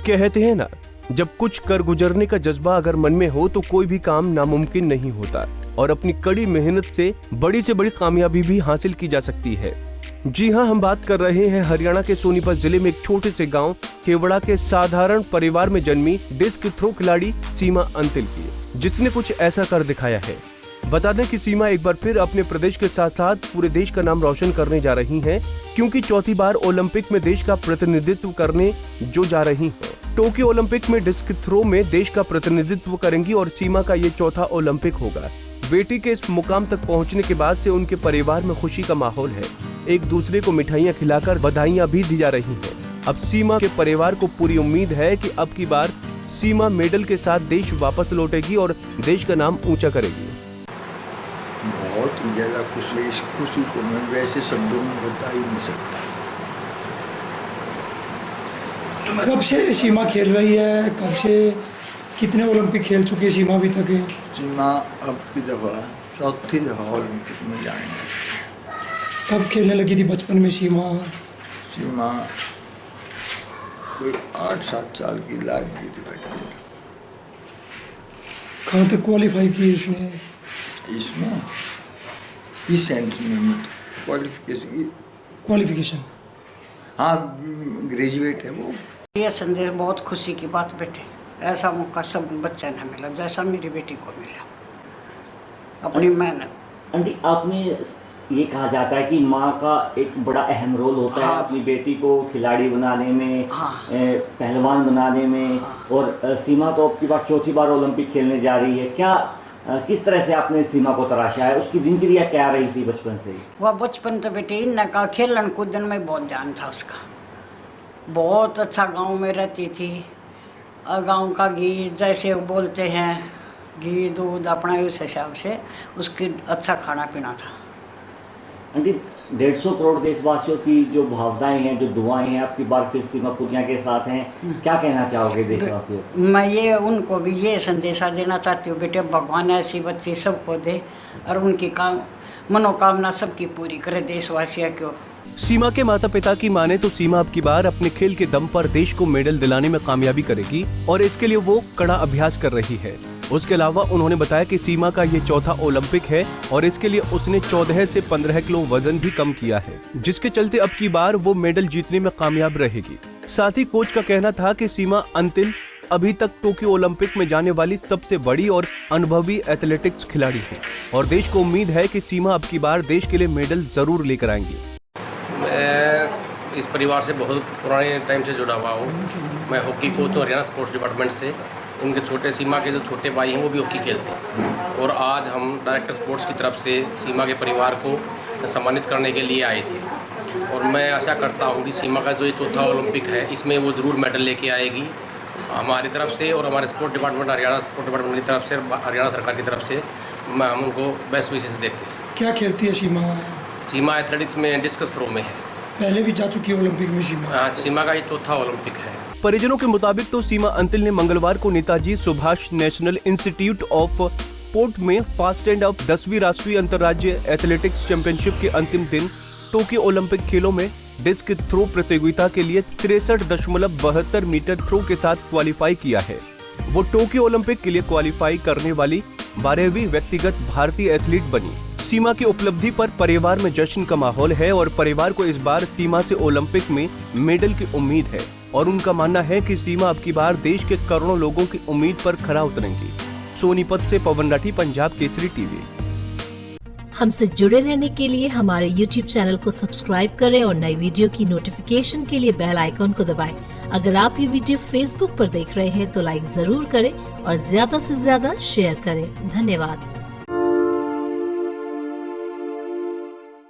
कहते हैं ना, जब कुछ कर गुजरने का जज्बा अगर मन में हो तो कोई भी काम नामुमकिन नहीं होता और अपनी कड़ी मेहनत से बड़ी कामयाबी भी हासिल की जा सकती है। जी हाँ, हम बात कर रहे हैं हरियाणा के सोनीपत जिले में एक छोटे से गांव केवड़ा के साधारण परिवार में जन्मी डिस्क थ्रो खिलाड़ी सीमा अंतिल की, जिसने कुछ ऐसा कर दिखाया है। बता दें कि सीमा एक बार फिर अपने प्रदेश के साथ साथ पूरे देश का नाम रोशन करने जा रही हैं, क्योंकि चौथी बार ओलंपिक में देश का प्रतिनिधित्व करने जो जा रही हैं। टोक्यो ओलंपिक में डिस्क थ्रो में देश का प्रतिनिधित्व करेंगी और सीमा का ये चौथा ओलंपिक होगा। बेटी के इस मुकाम तक पहुंचने के बाद से उनके परिवार में खुशी का माहौल है। एक दूसरे को मिठाइयां खिलाकर बधाइयां भी दी जा रही हैं। अब सीमा के परिवार को पूरी उम्मीद है कि अब की बार सीमा मेडल के साथ देश वापस लौटेगी और देश का नाम ऊंचा करेगी। बहुत ही ज्यादा खुशी है। इस खुशी को मैं वैसे शब्दों में बता ही नहीं सकता। कब से सीमा खेल रही है? कब से कितने ओलंपिक खेल चुकी है सीमा अभी तक? सीमा अब की दफ़ा चौथी दफ़ा ओलंपिक में जाएंगे। कब खेलने लगी थी बचपन में सीमा? सीमा कोई 8-7 साल की लाग गई थी बचपन में। कहाँ तक क्वालिफाई की उसने? इसमें इस सेंस में क्वालिफिकेशन हाँ, ग्रेजुएट है वो। ये संदेश बहुत खुशी की बात बेटे, ऐसा मौका सब बच्चा ने मिला जैसा मेरी बेटी को मिला अपनी मेहनत। आंटी, आपने ये कहा जाता है कि माँ का एक बड़ा अहम रोल होता है अपनी बेटी को खिलाड़ी बनाने में, पहलवान बनाने में, और सीमा तो अब की बार चौथी बार ओलंपिक खेलने जा रही है। क्या किस तरह से आपने सीमा को तराशा है? उसकी दिनचर्या क्या रही थी बचपन से? वह बचपन तो बेटे इन का खेलन कूदन में बहुत ध्यान था उसका। बहुत अच्छा गांव में रहती थी और गांव का घी जैसे बोलते हैं घी दूध अपना उस हिसाब से उसकी अच्छा खाना पीना था। आंटी, 150 करोड़ देशवासियों की जो भावनाएं हैं, जो दुआएं हैं, आपकी बार फिर सीमा पुनिया के साथ हैं, क्या कहना चाहोगे देशवासियों को? मैं ये उनको भी ये संदेशा देना चाहती हूँ बेटे, भगवान ऐसी बच्ची सबको दे और उनकी मनोकामना सबकी पूरी करे देशवासियों को। सीमा के माता पिता की माने तो सीमा अब की बार अपने खेल के दम पर देश को मेडल दिलाने में कामयाबी करेगी और इसके लिए वो कड़ा अभ्यास कर रही है। उसके अलावा उन्होंने बताया कि सीमा का ये चौथा ओलंपिक है और इसके लिए उसने 14 से 15 किलो वजन भी कम किया है, जिसके चलते अब की बार वो मेडल जीतने में कामयाब रहेगी। साथ ही कोच का कहना था कि सीमा अंतिल अभी तक टोक्यो ओलंपिक में जाने वाली सबसे बड़ी और अनुभवी एथलेटिक्स खिलाड़ी है और देश को उम्मीद है कि सीमा अब की बार देश के लिए मेडल जरूर लेकर आएंगी। मैं इस परिवार से बहुत पुराने टाइम से जुड़ा हुआ हूँ। मैं हॉकी कोच हूँ हरियाणा स्पोर्ट्स डिपार्टमेंट से। इनके छोटे सीमा के जो छोटे भाई हैं वो भी हॉकी खेलते हैं और आज हम डायरेक्टर स्पोर्ट्स की तरफ से सीमा के परिवार को सम्मानित करने के लिए आए थे और मैं आशा करता हूँ कि सीमा का जो ये चौथा ओलंपिक है इसमें वो ज़रूर मेडल लेके आएगी हमारी तरफ से और हमारे sports department Haryana sports department की तरफ से, हरियाणा सरकार की तरफ से हम उनको बेस्ट विशेष देते हैं। क्या खेलती है सीमा? सीमा एथलेटिक्स में डिस्कस थ्रो में है। पहले भी जा चुकी है ओलंपिक में सीमा? सीमा का ये चौथा ओलंपिक है। परिजनों के मुताबिक तो सीमा अंतिल ने मंगलवार को Netaji Subhash national institute of sport में फास्ट एंड अप 10वीं राष्ट्रीय अंतर्राज्यीय एथलेटिक्स चैंपियनशिप के अंतिम दिन टोक्यो ओलंपिक खेलों में डिस्क थ्रो प्रतियोगिता के लिए 63.72 मीटर थ्रो के साथ क्वालिफाई किया है। वो टोक्यो ओलंपिक के लिए क्वालिफाई करने वाली 12वीं व्यक्तिगत भारतीय एथलीट बनी। सीमा की उपलब्धि पर परिवार में जश्न का माहौल है और परिवार को इस बार सीमा से ओलंपिक में मेडल की उम्मीद है और उनका मानना है कि सीमा अब की बार देश के करोड़ों लोगों की उम्मीद पर खरा उतरेंगी। सोनीपत से पवन राठी, पंजाब केसरी टीवी। हमसे जुड़े रहने के लिए हमारे YouTube चैनल को सब्सक्राइब करें और नई वीडियो की नोटिफिकेशन के लिए बेल आइकॉन को दबाएं। अगर आप ये वीडियो Facebook पर देख रहे हैं तो लाइक जरूर करें और ज्यादा से ज्यादा शेयर करें। धन्यवाद।